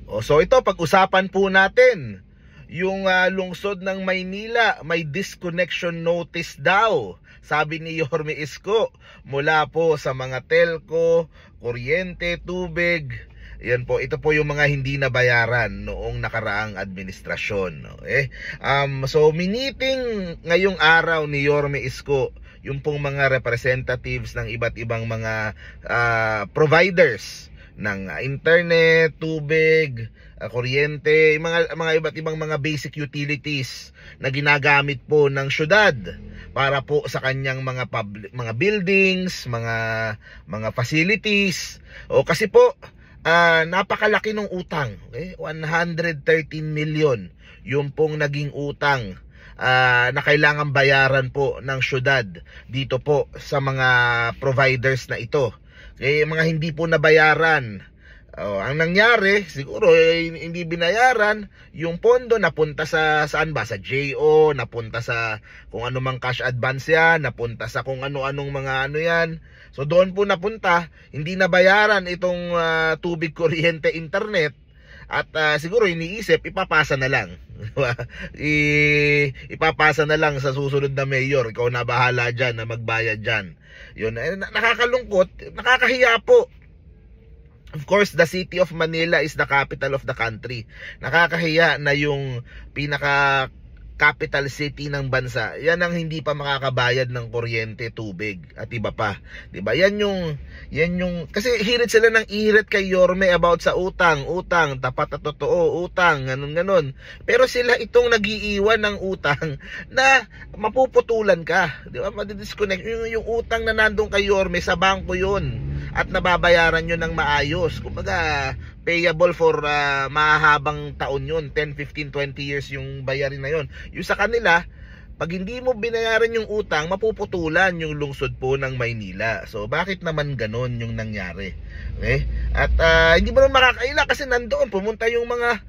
So ito, pag-usapan po natin yung lungsod ng Maynila, may disconnection notice daw, sabi ni Yorme Isko, mula po sa mga telco, kuryente, tubig. Yan po, ito po yung mga hindi nabayaran noong nakaraang administrasyon. Okay? So miniting ngayong araw ni Yorme Isko yung pong mga representatives ng iba't ibang mga providers ng internet, tubig, kuryente, mga iba't ibang mga basic utilities na ginagamit po ng syudad para po sa kanyang mga buildings, mga facilities. Kasi po napakalaki ng utang, okay? 113 million yung pong naging utang na kailangan bayaran po ng syudad dito po sa mga providers na ito. Mga hindi po nabayaran. Ang nangyari, siguro hindi binayaran, yung pondo napunta sa saan ba? Sa JO, napunta sa kung ano mang cash advance yan, napunta sa kung ano-anong mga ano yan. So doon po napunta, hindi nabayaran itong tubig, kuryente, internet. At siguro iniisip, ipapasa na lang. Ipapasa na lang sa susunod na mayor. Ikaw na bahala dyan, na magbayad dyan. Yun, nakakalungkot, nakakahiya po. Of course, the city of Manila is the capital of the country. Nakakahiya na yung pinaka capital city ng bansa, yan ang hindi pa makakabayad ng kuryente, tubig at iba pa. 'Di ba? Yan yung kasi hirit sila ng ihirit kay Yorme about sa utang, tapat at totoo, utang, ganun. Pero sila itong nagiiwan ng utang na mapuputulan ka, 'di ba? Madi-disconnect yung utang na nandoon kay Yorme sa bangko 'yun at nababayaran nyo ng maayos. Kumbaga, payable for mahahabang taon yun. 10, 15, 20 years yung bayarin na yun. Yung sa kanila, pag hindi mo binayaran yung utang, mapuputulan yung lungsod po ng Maynila. So, bakit naman ganon yung nangyari? Okay? At hindi mo naman makakaila kasi nandoon, pumunta yung mga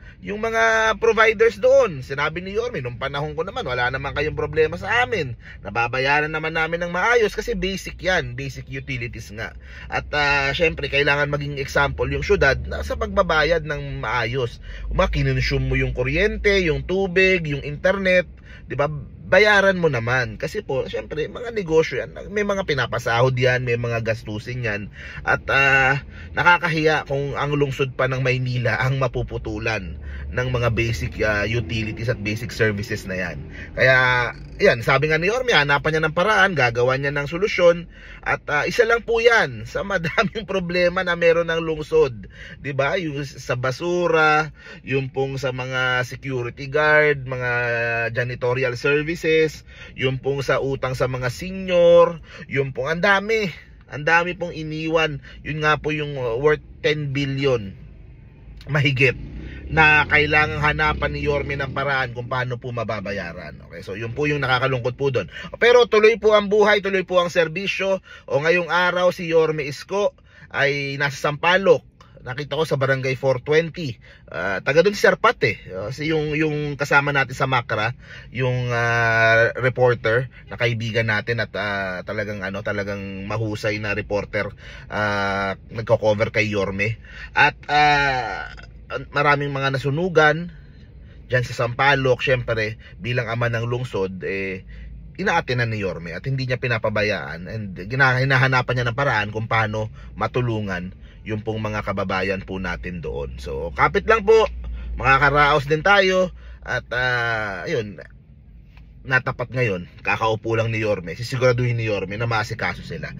providers doon. Sinabi ni Yorme, nung panahon ko naman, wala naman kayong problema sa amin. Nababayaran naman namin ng maayos kasi basic yan, basic utilities nga. At syempre, kailangan maging example yung syudad na sa pagbabayad ng maayos. Kinonsume mo yung kuryente, yung tubig, yung internet, di ba? Bayaran mo naman kasi po syempre mga negosyo yan, may mga pinapasahod yan, may mga gastusin yan at nakakahiya kung ang lungsod pa ng Maynila ang mapuputulan ng mga basic utilities at basic services na yan. Kaya yan, sabi nga ni Yorme, hanapan niya ng paraan, gagawa niya ng solusyon at isa lang po yan sa madaming problema na meron ng lungsod, 'di ba? Yung sa basura, yung pong sa mga security guard, mga janitorial services, yung pong sa utang sa mga senior, yung pong ang dami pong iniwan. Yun nga po yung worth 10 billion mahigit na kailangang hanapan ni Yorme ng paraan kung paano po mababayaran. Okay, so yun po yung nakakalungkot po doon. Pero tuloy po ang buhay, tuloy po ang serbisyo. Ngayong araw si Yorme Isko ay nasa Sampaloc. Nakita ko sa barangay 420. Taga doon si Serpat yung kasama natin sa Makra, yung reporter na kaibigan natin at talagang mahusay na reporter, nagko-cover kay Yorme. At maraming mga nasunugan diyan sa Sampaloc. Syempre bilang ama ng lungsod, inaatinan ni Yorme at hindi niya pinapabayaan and hinahanapan niya ng paraan kung paano matulungan yung pong mga kababayan po natin doon. So kapit lang po, makakaraos din tayo at ayun, natapat ngayon, kakaupo lang ni Yorme, sisiguraduhin ni Yorme na maasikaso sila.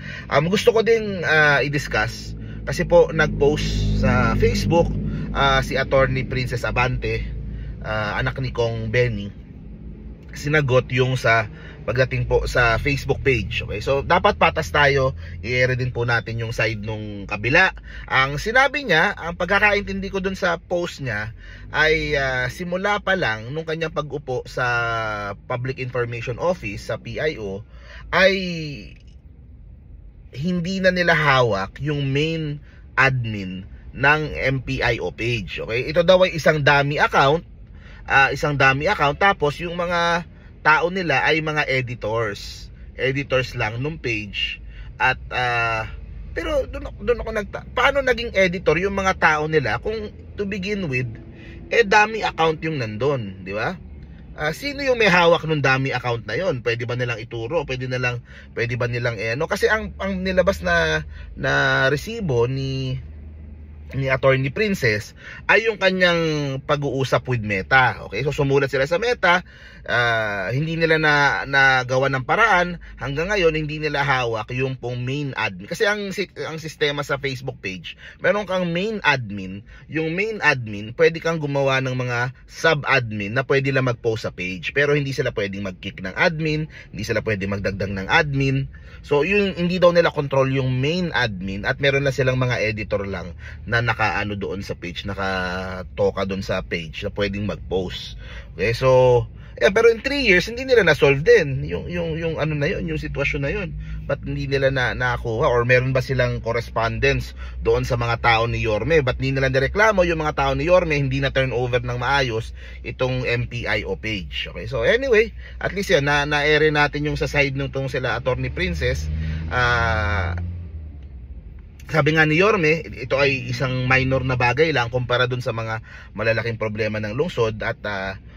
Gusto ko ding i-discuss kasi po nag-post sa Facebook si Attorney Princess Abante, anak ni Kong Benny, sinagot yung sa pagdating po sa Facebook page. Okay, so dapat patas tayo, i-air din po natin yung side nung kabila. Ang sinabi niya, ang pagkakaintindi ko dun sa post niya ay simula pa lang nung kanyang pag-upo sa Public Information Office sa PIO ay hindi na nila hawak yung main admin ng MPIO page. Okay, ito daw ay isang dummy account, tapos yung mga tao nila ay mga editors lang nung page. At pero doon ako paano naging editor yung mga tao nila kung to begin with, dami account yung nandun, di ba? Sino yung may hawak ng dami account na yon? Pwede ba nilang ituro? Pwede ba nilang kasi ang nilabas na resibo ni Attorney Princess ay yung kanyang pag-uusap with Meta. Okay, so sumulat sila sa Meta, hindi nila nagawa ng paraan hanggang ngayon, hindi nila hawak yung pong main admin. Kasi ang sistema sa Facebook page, meron kang main admin. Yung main admin, pwede kang gumawa ng mga sub-admin na pwede lang mag-post sa page, pero hindi sila pwedeng mag-kick ng admin, hindi sila pwedeng magdagdag ng admin. So yung hindi daw nila control yung main admin, at meron na silang mga editor lang na nakaano doon sa page, nakatoka doon sa page na pwedeng mag-post. Okay, so pero in 3 years hindi nila na-solve din yung ano na yun, yung sitwasyon na yun. Ba't hindi nila nakakuha? Or meron ba silang correspondence doon sa mga tao ni Yorme? Ba't hindi nila nireklamo yung mga tao ni Yorme hindi na turn over ng maayos itong MPIO page? Okay, so anyway, at least yan, na-ere natin yung sa side ng tong sila Attorney Princess. Sabi nga ni Yorme, ito ay isang minor na bagay lang kumpara dun sa mga malalaking problema ng lungsod, at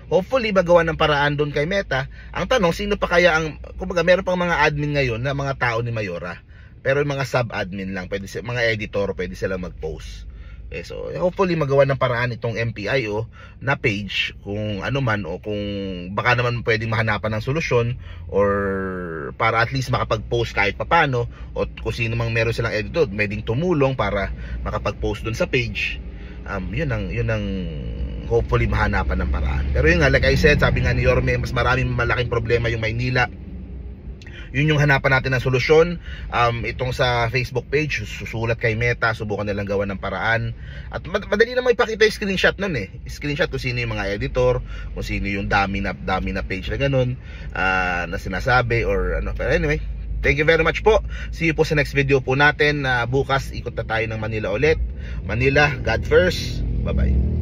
hopefully magawa ng paraan dun kay Meta. Ang tanong, sino pa kaya kumbaga meron pang mga admin ngayon na mga tao ni Mayora, pero yung mga sub-admin lang, mga editor, pwede silang mag-post. Okay, so hopefully magawa ng paraan itong MPIO na page, kung ano man, o kung baka naman pwedeng mahanapan ng solusyon, or para at least makapag-post kahit papano, o kung sino mang meron silang editor, pwedeng tumulong para makapag-post dun sa page. Yun ang hopefully mahanapan ng paraan. Pero yun nga, like I said, sabi nga ni Yorme, mas maraming malaking problema yung Maynila. Yun yung hanapan natin ng solusyon. Itong sa Facebook page, susulat kay Meta, subukan nilang gawa ng paraan. At madali na ipakita yung screenshot nun screenshot kung sino yung mga editor, kung sino yung dami na page na ganun, na sinasabi or ano. Pero anyway, thank you very much po. See you po sa next video po natin. Bukas ikot na tayo ng Manila ulit. Manila, God first. Bye bye.